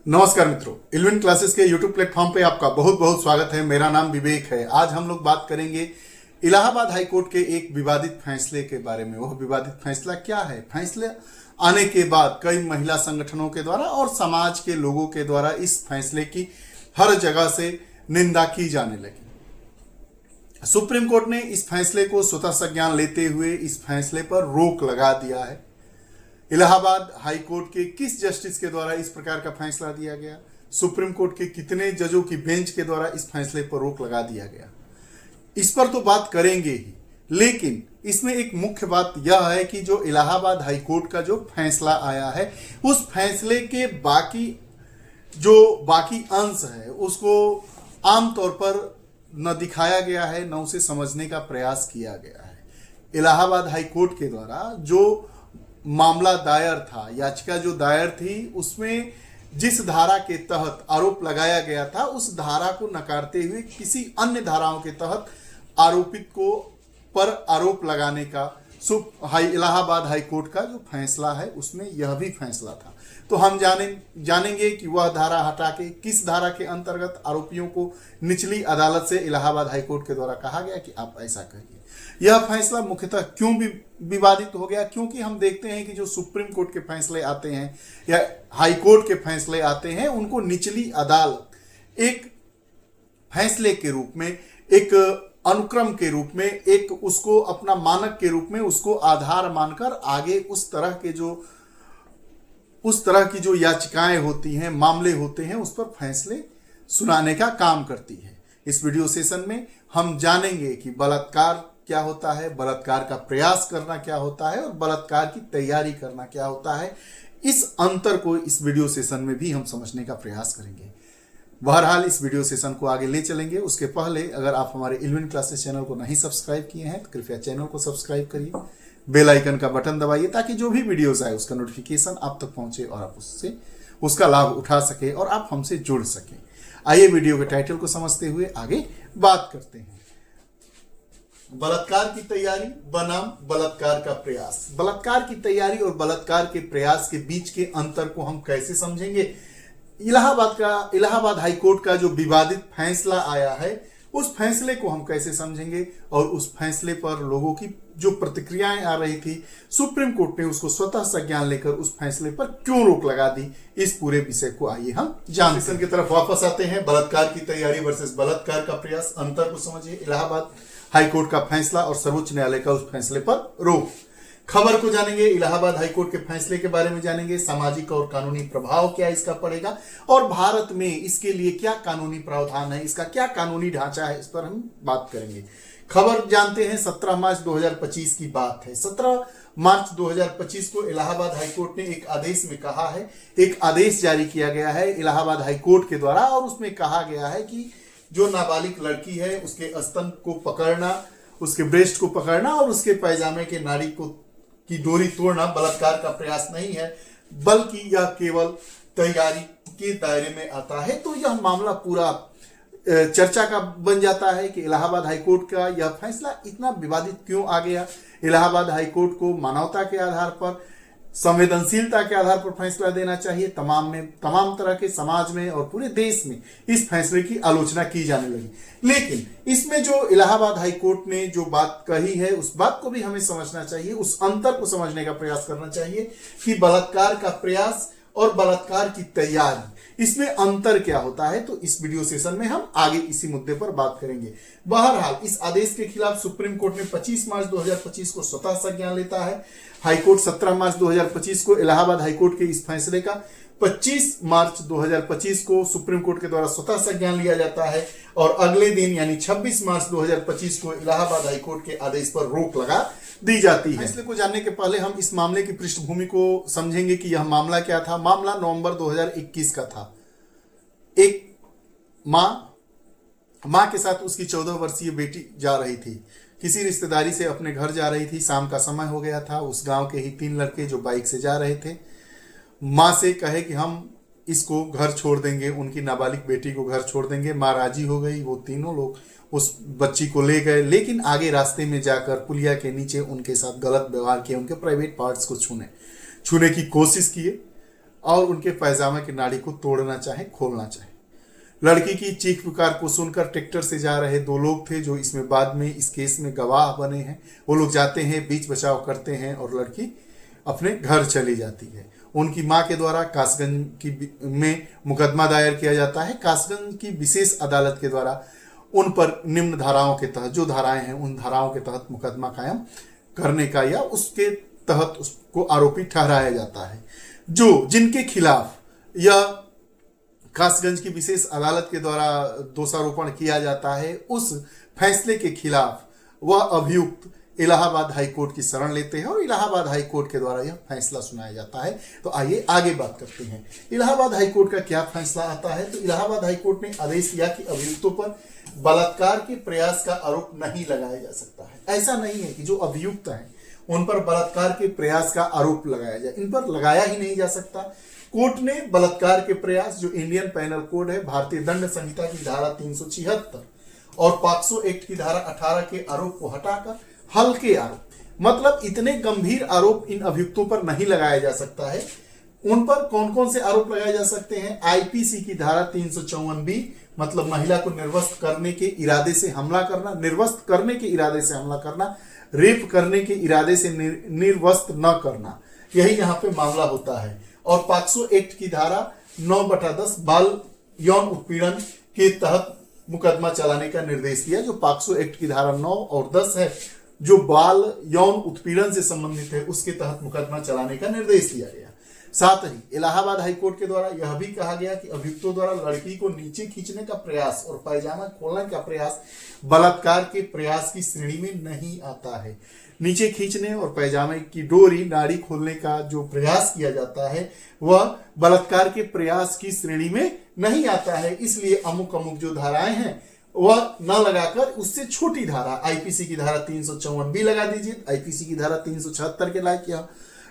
नमस्कार मित्रों, eleven classes के यूट्यूब प्लेटफॉर्म पे आपका बहुत बहुत स्वागत है। मेरा नाम विवेक है। आज हम लोग बात करेंगे इलाहाबाद हाईकोर्ट के एक विवादित फैसले के बारे में। वह विवादित फैसला क्या है? फैसले आने के बाद कई महिला संगठनों के द्वारा और समाज के लोगों के द्वारा इस फैसले की हर जगह से निंदा की जाने लगी। सुप्रीम कोर्ट ने इस फैसले को स्वतः संज्ञान लेते हुए इस फैसले पर रोक लगा दिया है। इलाहाबाद हाई कोर्ट के किस जस्टिस के द्वारा इस प्रकार का फैसला दिया गया? सुप्रीम कोर्ट के कितने जजों की बेंच के द्वारा इस फैसले पर रोक लगा दिया गया? इस पर तो बात करेंगे ही, लेकिन इसमें एक मुख्य बात यह है कि जो इलाहाबाद हाई कोर्ट का जो फैसला आया है, उस फैसले के बाकी अंश है उसको आमतौर पर न दिखाया गया है, न उसे समझने का प्रयास किया गया है। इलाहाबाद हाई कोर्ट के द्वारा जो मामला दायर था, याचिका जो दायर थी, उसमें जिस धारा के तहत आरोप लगाया गया था उस धारा को नकारते हुए किसी अन्य धाराओं के तहत आरोपित को पर आरोप लगाने का इलाहाबाद हाई कोर्ट का जो फैसला है उसमें यह भी फैसला था। तो हम जानेंगे कि वह धारा हटा के किस धारा के अंतर्गत आरोपियों को निचली अदालत से इलाहाबाद हाई कोर्ट के द्वारा कहा गया कि आप ऐसा करिए। यह फैसला मुख्यतः क्यों भी विवादित हो गया? क्योंकि हम देखते हैं कि जो सुप्रीम कोर्ट के फैसले आते हैं या हाई कोर्ट के फैसले आते हैं, उनको निचली अदालत एक फैसले के रूप में, एक अनुक्रम के रूप में, एक उसको अपना मानक के रूप में उसको आधार मानकर आगे उस तरह की जो याचिकाएं होती हैं, मामले होते हैं, उस पर फैसले सुनाने का काम करती है। इस वीडियो सेशन में हम जानेंगे कि बलात्कार क्या होता है, बलात्कार का प्रयास करना क्या होता है और बलात्कार की तैयारी करना क्या होता है। इस अंतर को इस वीडियो सेशन में भी हम समझने का प्रयास करेंगे। बहरहाल इस वीडियो सेशन को आगे ले चलेंगे। उसके पहले अगर आप हमारे इलेवन क्लासेस चैनल को नहीं सब्सक्राइब किए हैं तो कृपया चैनल को सब्सक्राइब करिए, बेल आइकन का बटन दबाइए ताकि जो भी वीडियोस आए उसका नोटिफिकेशन आप तक पहुंचे और आप उसका लाभ उठा सके और आप हमसे जुड़ सके। आइए वीडियो के टाइटल को समझते हुए आगे बात करते हैं। बलात्कार की तैयारी बनाम बलात्कार का प्रयास। बलात्कार की तैयारी और बलात्कार के प्रयास के बीच के अंतर को हम कैसे समझेंगे? इलाहाबाद हाई कोर्ट का जो विवादित फैसला आया है, उस फैसले को हम कैसे समझेंगे और उस फैसले पर लोगों की जो प्रतिक्रियाएं आ रही थी, सुप्रीम कोर्ट ने उसको स्वतः संज्ञान लेकर उस फैसले पर क्यों रोक लगा दी, इस पूरे विषय को आइए हम जानते हैं। की तरफ वापस आते हैं। बलात्कार की तैयारी वर्सेस बलात्कार का प्रयास, अंतर को समझिए। इलाहाबाद हाई कोर्ट का फैसला और सर्वोच्च न्यायालय का उस फैसले पर रोक। खबर को जानेंगे, इलाहाबाद हाई कोर्ट के फैसले के बारे में जानेंगे, सामाजिक और कानूनी प्रभाव क्या इसका पड़ेगा और भारत में इसके लिए क्या कानूनी प्रावधान है, इसका क्या कानूनी ढांचा है, इस पर हम बात करेंगे। खबर जानते हैं 17 मार्च 2025 की बात है। 17 मार्च 2025 को इलाहाबाद हाई कोर्ट ने एक आदेश में कहा है, एक आदेश जारी किया गया है इलाहाबाद हाई कोर्ट के द्वारा, और उसमें कहा गया है कि जो नाबालिग लड़की है उसके स्तन को पकड़ना, उसके ब्रेस्ट को पकड़ना और उसके पैजामे के नाड़ी की डोरी तोड़ना बलात्कार का प्रयास नहीं है, बल्कि यह केवल तैयारी के दायरे में आता है। तो यह मामला पूरा चर्चा का बन जाता है कि इलाहाबाद हाई कोर्ट का यह फैसला इतना विवादित क्यों आ गया। इलाहाबाद हाई कोर्ट को मानवता के आधार पर, संवेदनशीलता के आधार पर फैसला देना चाहिए। तमाम तरह के समाज में और पूरे देश में इस फैसले की आलोचना की जाने लगी, लेकिन इसमें जो इलाहाबाद हाई कोर्ट ने जो बात कही है उस बात को भी हमें समझना चाहिए, उस अंतर को समझने का प्रयास करना चाहिए कि बलात्कार का प्रयास और बलात्कार की तैयारी, इसमें अंतर क्या होता है। तो इस वीडियो सेशन में हम आगे इसी मुद्दे पर बात करेंगे। बहरहाल इस आदेश के खिलाफ सुप्रीम कोर्ट ने 25 मार्च 2025 को स्वतः संज्ञान लेता है। हाई कोर्ट 17 मार्च 2025 को इलाहाबाद हाई कोर्ट के इस फैसले का 25 मार्च 2025 को सुप्रीम कोर्ट के द्वारा स्वतः संज्ञान लिया जाता है और अगले दिन यानी 26 मार्च 2025 को इलाहाबाद हाई कोर्ट के आदेश पर रोक लगा दी जाती है। फैसले को जानने के पहले हम इस मामले की पृष्ठभूमि को समझेंगे कि यह मामला क्या था। मामला नवंबर 2021 का था। एक मां के साथ उसकी 14 वर्षीय बेटी जा रही थी, किसी रिश्तेदारी से अपने घर जा रही थी। शाम का समय हो गया था। उस गांव के ही 3 लड़के जो बाइक से जा रहे थे, मां से कहे कि हम इसको घर छोड़ देंगे, उनकी नाबालिग बेटी को घर छोड़ देंगे। मां राजी हो गई। वो तीनों लोग उस बच्ची को ले गए, लेकिन आगे रास्ते में जाकर पुलिया के नीचे उनके साथ गलत व्यवहार किए, उनके प्राइवेट पार्ट्स को छूने की कोशिश किए। और उनके पैजामे की नाड़ी को तोड़ना चाहे, खोलना चाहे। लड़की की चीख पुकार को सुनकर ट्रैक्टर से जा रहे दो लोग थे जो इसमें बाद में इस केस में गवाह बने हैं। वो लोग जाते हैं, बीच बचाव करते हैं और लड़की अपने घर चली जाती है। उनकी मां के द्वारा कासगंज में मुकदमा दायर किया जाता है। कासगंज की विशेष अदालत के द्वारा उन पर निम्न धाराओं के तहत, जो धाराएं हैं उन धाराओं के तहत मुकदमा कायम करने का या उसके तहत उसको आरोपी ठहराया जाता है। जो जिनके खिलाफ यह कासगंज की विशेष अदालत के द्वारा दोषारोपण किया जाता है, उस फैसले के खिलाफ वह अभियुक्त इलाहाबाद हाई कोर्ट की शरण लेते हैं और इलाहाबाद हाई कोर्ट के द्वारा यह फैसला सुनाया जाता है। तो आइए आगे बात करते हैं। इलाहाबाद हाई कोर्ट का क्या फैसला आता है? तो इलाहाबाद हाई कोर्ट ने आदेश दिया कि अभियुक्तों पर बलात्कार के प्रयास का आरोप नहीं लगाया जा सकता है। ऐसा नहीं है कि जो अभियुक्त हैं उन पर बलात्कार के प्रयास का आरोप लगाया जाए, इन पर लगाया ही नहीं जा सकता। कोर्ट ने बलात्कार के प्रयास, जो इंडियन पैनल कोड है, भारतीय दंड संहिता की धारा 376 और पॉक्सो एक्ट की धारा 18 के आरोप को हटाकर हल्के आरोप, मतलब इतने गंभीर आरोप इन अभियुक्तों पर नहीं लगाया जा सकता है। उन पर कौन कौन से आरोप लगाए जा सकते हैं? आईपीसी की धारा 354B, मतलब महिला को निर्वस्त्र करने के इरादे से हमला करना, निर्वस्त्र करने के इरादे से हमला करना, रेप करने के इरादे से निर्वस्त्र न करना, यही यहाँ पे मामला होता है। और पॉक्सो एक्ट की धारा 9/10 बाल यौन उत्पीड़न के तहत मुकदमा चलाने का निर्देश दिया। जो पॉक्सो एक्ट की धारा 9 और 10 है, जो बाल यौन उत्पीड़न से संबंधित है, उसके तहत मुकदमा चलाने का निर्देश दिया गया। साथ ही इलाहाबाद हाई कोर्ट के द्वारा यह भी कहा गया कि अभियुक्तों द्वारा लड़की को नीचे खींचने का प्रयास और पायजामा खोलने का प्रयास बलात्कार के प्रयास की श्रेणी में नहीं आता है। नीचे खींचने और पैजामे की डोरी, नाड़ी खोलने का जो प्रयास किया जाता है वह बलात्कार के प्रयास की श्रेणी में नहीं आता है। इसलिए अमुक अमुक जो धाराएं हैं वह न लगाकर उससे छोटी धारा, आईपीसी की धारा 354B लगा दीजिए। आईपीसी की धारा 376 के लायक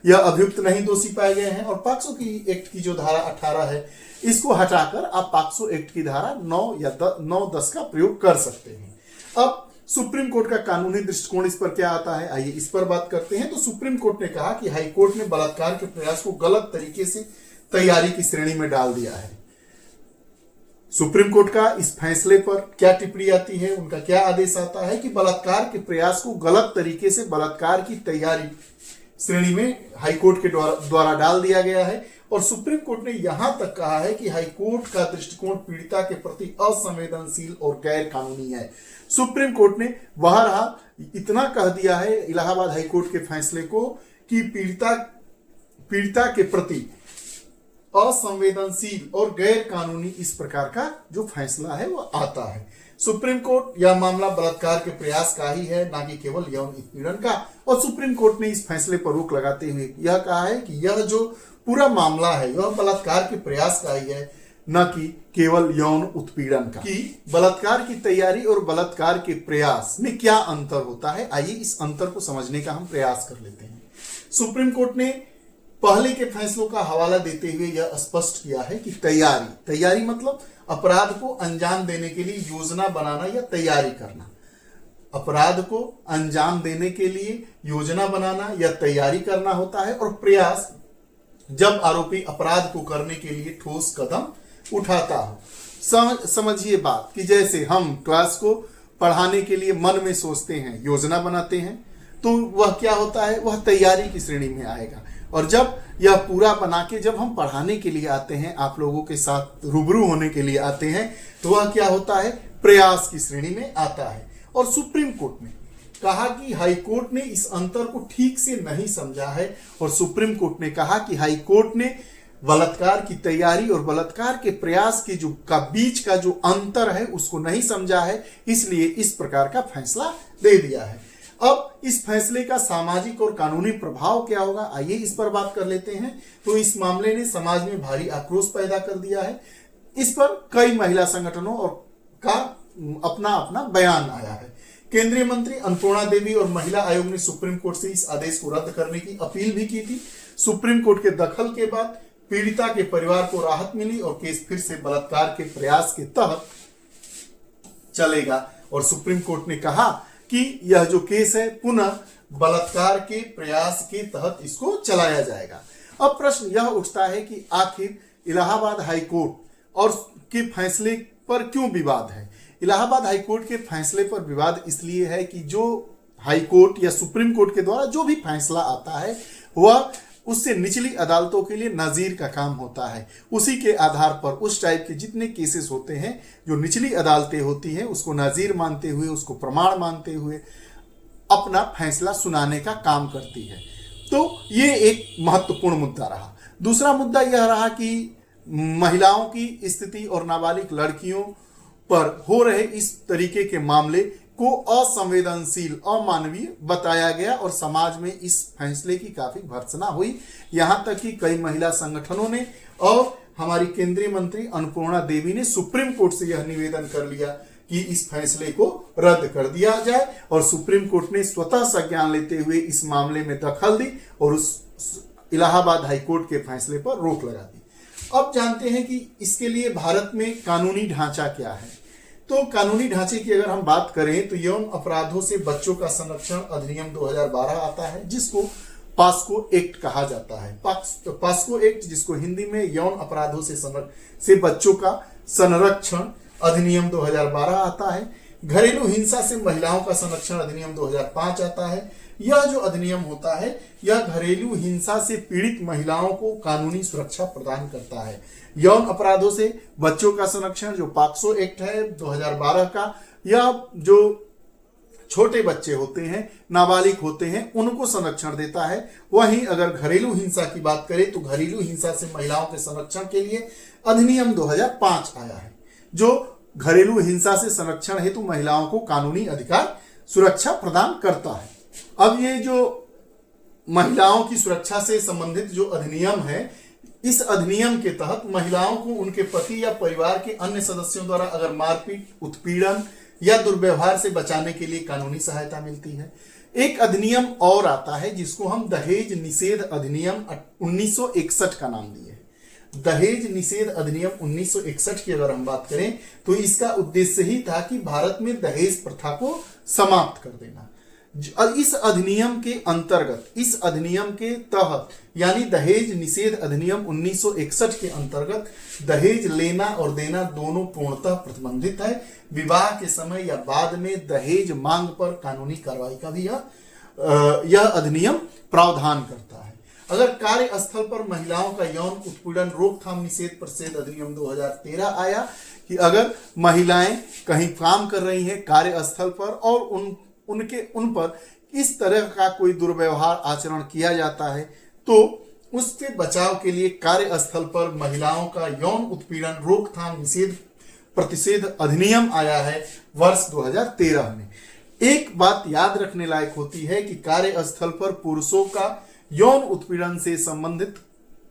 यह अभियुक्त नहीं दोषी पाए गए हैं। और पॉक्सो की एक्ट की जो धारा 18 है, इसको हटाकर आप पॉक्सो एक्ट की धारा 9 या 9-10 का प्रयोग कर सकते हैं। अब सुप्रीम कोर्ट का कानूनी दृष्टिकोण इस पर क्या आता है, आइए इस पर बात करते हैं। तो सुप्रीम कोर्ट ने कहा कि हाई कोर्ट ने बलात्कार के प्रयास को गलत तरीके से तैयारी की श्रेणी में डाल दिया है। सुप्रीम कोर्ट का इस फैसले पर क्या टिप्पणी आती है, उनका क्या आदेश आता है कि बलात्कार के प्रयास को गलत तरीके से बलात्कार की तैयारी श्रेणी में हाई कोर्ट के द्वारा डाल दिया गया है। और सुप्रीम कोर्ट ने यहां तक कहा है कि हाई कोर्ट का दृष्टिकोण पीड़िता के प्रति असंवेदनशील और गैर कानूनी है। सुप्रीम कोर्ट ने बहरहाल इतना कह दिया है इलाहाबाद हाई कोर्ट के फैसले को कि पीड़िता के प्रति असंवेदनशील और गैर कानूनी इस प्रकार का जो फैसला है वो आता है। सुप्रीम कोर्ट यह मामला बलात्कार के प्रयास का ही है, ना कि केवल यौन उत्पीड़न का। और सुप्रीम कोर्ट ने इस फैसले पर रोक लगाते हुए यह कहा है कि यह जो पूरा मामला है यह बलात्कार के प्रयास का ही है, न कि केवल यौन उत्पीड़न का। कि बलात्कार की तैयारी और बलात्कार के प्रयास में क्या अंतर होता है, आइए इस अंतर को समझने का हम प्रयास कर लेते हैं। सुप्रीम कोर्ट ने पहले के फैसलों का हवाला देते हुए यह स्पष्ट किया है कि तैयारी मतलब अपराध को अंजाम देने के लिए योजना बनाना या तैयारी करना। अपराध को अंजाम देने के लिए योजना बनाना या तैयारी करना होता है। और प्रयास जब आरोपी अपराध को करने के लिए ठोस कदम उठाता हो। समझिए बात कि जैसे हम क्लास को पढ़ाने के लिए मन में सोचते हैं, योजना बनाते हैं, तो वह क्या होता है, वह तैयारी की श्रेणी में आएगा। और जब यह पूरा बना के जब हम पढ़ाने के लिए आते हैं, आप लोगों के साथ रूबरू होने के लिए आते हैं, तो वह क्या होता है, प्रयास की श्रेणी में आता है। और सुप्रीम कोर्ट ने कहा कि हाई कोर्ट ने इस अंतर को ठीक से नहीं समझा है। और सुप्रीम कोर्ट ने कहा कि हाई कोर्ट ने बलात्कार की तैयारी और बलात्कार के प्रयास के बीच का जो अंतर है उसको नहीं समझा है, इसलिए इस प्रकार का फैसला दे दिया है। अब इस फैसले का सामाजिक और कानूनी प्रभाव क्या होगा, आइए इस पर बात कर लेते हैं। तो इस मामले ने समाज में भारी आक्रोश पैदा कर दिया है। इस पर कई महिला संगठनों का अपना अपना बयान आया है। केंद्रीय मंत्री अन्नपूर्णा देवी और महिला आयोग ने सुप्रीम कोर्ट से इस आदेश को रद्द करने की अपील भी की थी। सुप्रीम कोर्ट के दखल के बाद पीड़िता के परिवार को राहत मिली और केस फिर से बलात्कार के प्रयास के तहत चलेगा। और सुप्रीम कोर्ट ने कहा कि यह जो केस है पुनः बलात्कार के प्रयास के तहत इसको चलाया जाएगा। अब प्रश्न यह उठता है कि आखिर इलाहाबाद हाईकोर्ट और के फैसले पर क्यों विवाद है। इलाहाबाद हाईकोर्ट के फैसले पर विवाद इसलिए है कि जो हाईकोर्ट या सुप्रीम कोर्ट के द्वारा जो भी फैसला आता है वह उससे निचली अदालतों के लिए नजीर का काम होता है। उसी के आधार पर उस टाइप के जितने केसेस होते हैं जो निचली अदालतें होती हैं उसको नजीर मानते हुए, उसको प्रमाण मानते हुए अपना फैसला सुनाने का काम करती है। तो ये एक महत्वपूर्ण मुद्दा रहा। दूसरा मुद्दा यह रहा कि महिलाओं की स्थिति और नाबालिग लड़कियों पर हो रहे इस तरीके के मामले को असंवेदनशील, अमानवीय बताया गया और समाज में इस फैसले की काफी भर्त्सना हुई। यहां तक कि कई महिला संगठनों ने और हमारी केंद्रीय मंत्री अन्नपूर्णा देवी ने सुप्रीम कोर्ट से यह निवेदन कर लिया कि इस फैसले को रद्द कर दिया जाए और सुप्रीम कोर्ट ने स्वतः संज्ञान लेते हुए इस मामले में दखल दी और उस इलाहाबाद हाईकोर्ट के फैसले पर रोक लगा दी। अब जानते हैं कि इसके लिए भारत में कानूनी ढांचा क्या है। तो कानूनी ढांचे की अगर हम बात करें तो यौन अपराधों से बच्चों का संरक्षण अधिनियम 2012 आता है, जिसको पास्को एक्ट कहा जाता है। पास्को एक्ट, जिसको हिंदी में यौन अपराधों से बच्चों का संरक्षण अधिनियम 2012 आता है। घरेलू हिंसा से महिलाओं का संरक्षण अधिनियम 2005 आता है। यह जो अधिनियम होता है यह घरेलू हिंसा से पीड़ित महिलाओं को कानूनी सुरक्षा प्रदान करता है। यौन अपराधों से बच्चों का संरक्षण जो पाक्सो एक्ट है 2012 का, यह जो छोटे बच्चे होते हैं, नाबालिग होते हैं, उनको संरक्षण देता है। वहीं अगर घरेलू हिंसा की बात करें तो घरेलू हिंसा से महिलाओं के संरक्षण के लिए अधिनियम 2005 आया है, जो घरेलू हिंसा से संरक्षण हेतु महिलाओं को कानूनी अधिकार सुरक्षा प्रदान करता है। अब ये जो महिलाओं की सुरक्षा से संबंधित जो अधिनियम है, इस अधिनियम के तहत महिलाओं को उनके पति या परिवार के अन्य सदस्यों द्वारा अगर मारपीट, उत्पीड़न या दुर्व्यवहार से बचाने के लिए कानूनी सहायता मिलती है। एक अधिनियम और आता है जिसको हम दहेज निषेध अधिनियम 1961 का नाम दिए हैं। दहेज निषेध अधिनियम 1961 की अगर हम बात करें तो इसका उद्देश्य ही था कि भारत में दहेज प्रथा को समाप्त कर देना। इस अधिनियम के तहत यानी दहेज निषेध अधिनियम 1961 के अंतर्गत दहेज लेना और देना दोनों पूर्णतः प्रतिबंधित है। विवाह के समय या बाद में दहेज मांग पर कानूनी कार्रवाई का भी यह अधिनियम प्रावधान करता है। अगर कार्यस्थल पर महिलाओं का यौन उत्पीड़न रोकथाम निषेध प्रतिषेध अधिनियम 2013 आया कि अगर महिलाएं कहीं काम कर रही हैं कार्यस्थल पर और उन पर इस तरह का कोई दुर्व्यवहार आचरण किया जाता है तो उसके बचाव के लिए कार्यस्थल पर महिलाओं का यौन उत्पीड़न रोकथाम निषेध प्रतिषेध अधिनियम आया है वर्ष 2013 में। एक बात याद रखने लायक होती है कि कार्यस्थल पर पुरुषों का यौन उत्पीड़न से संबंधित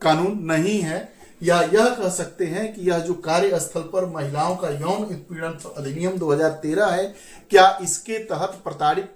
कानून नहीं है, या यह कह सकते हैं कि यह जो कार्यस्थल पर महिलाओं का यौन उत्पीड़न अधिनियम 2013 है, क्या इसके तहत प्रताड़ित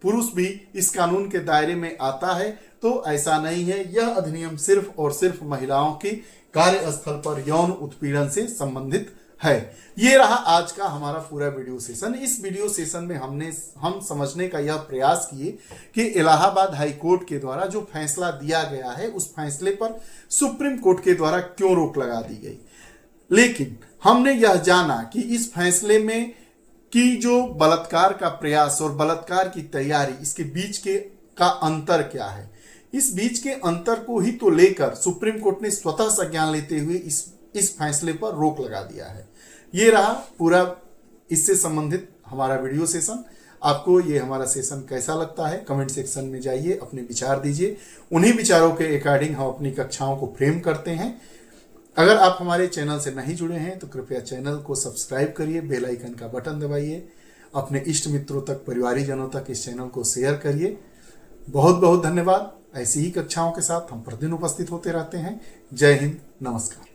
पुरुष भी इस कानून के दायरे में आता है? तो ऐसा नहीं है। यह अधिनियम सिर्फ और सिर्फ महिलाओं की कार्यस्थल पर यौन उत्पीड़न से संबंधित है। ये रहा आज का हमारा पूरा वीडियो सेशन। इस वीडियो सेशन में हम समझने का यह प्रयास किए कि इलाहाबाद हाई कोर्ट के द्वारा जो फैसला दिया गया है उस फैसले पर सुप्रीम कोर्ट के द्वारा क्यों रोक लगा दी गई। लेकिन हमने यह जाना कि इस फैसले में कि जो बलात्कार का प्रयास और बलात्कार की तैयारी, इसके बीच का अंतर क्या है। इस बीच के अंतर को ही तो लेकर सुप्रीम कोर्ट ने स्वतः संज्ञान लेते हुए इस फैसले पर रोक लगा दिया है। ये रहा पूरा इससे संबंधित हमारा वीडियो सेशन। आपको ये हमारा सेशन कैसा लगता है कमेंट सेक्शन में जाइए, अपने विचार दीजिए। उन्हीं विचारों के अकॉर्डिंग हम अपनी कक्षाओं को फ्रेम करते हैं। अगर आप हमारे चैनल से नहीं जुड़े हैं तो कृपया चैनल को सब्सक्राइब करिए, बेल आइकन का बटन दबाइए, अपने इष्ट मित्रों तक, परिवारीजनों तक इस चैनल को शेयर करिए। बहुत बहुत धन्यवाद। ऐसी ही कक्षाओं के साथ हम प्रतिदिन उपस्थित होते रहते हैं। जय हिंद, नमस्कार।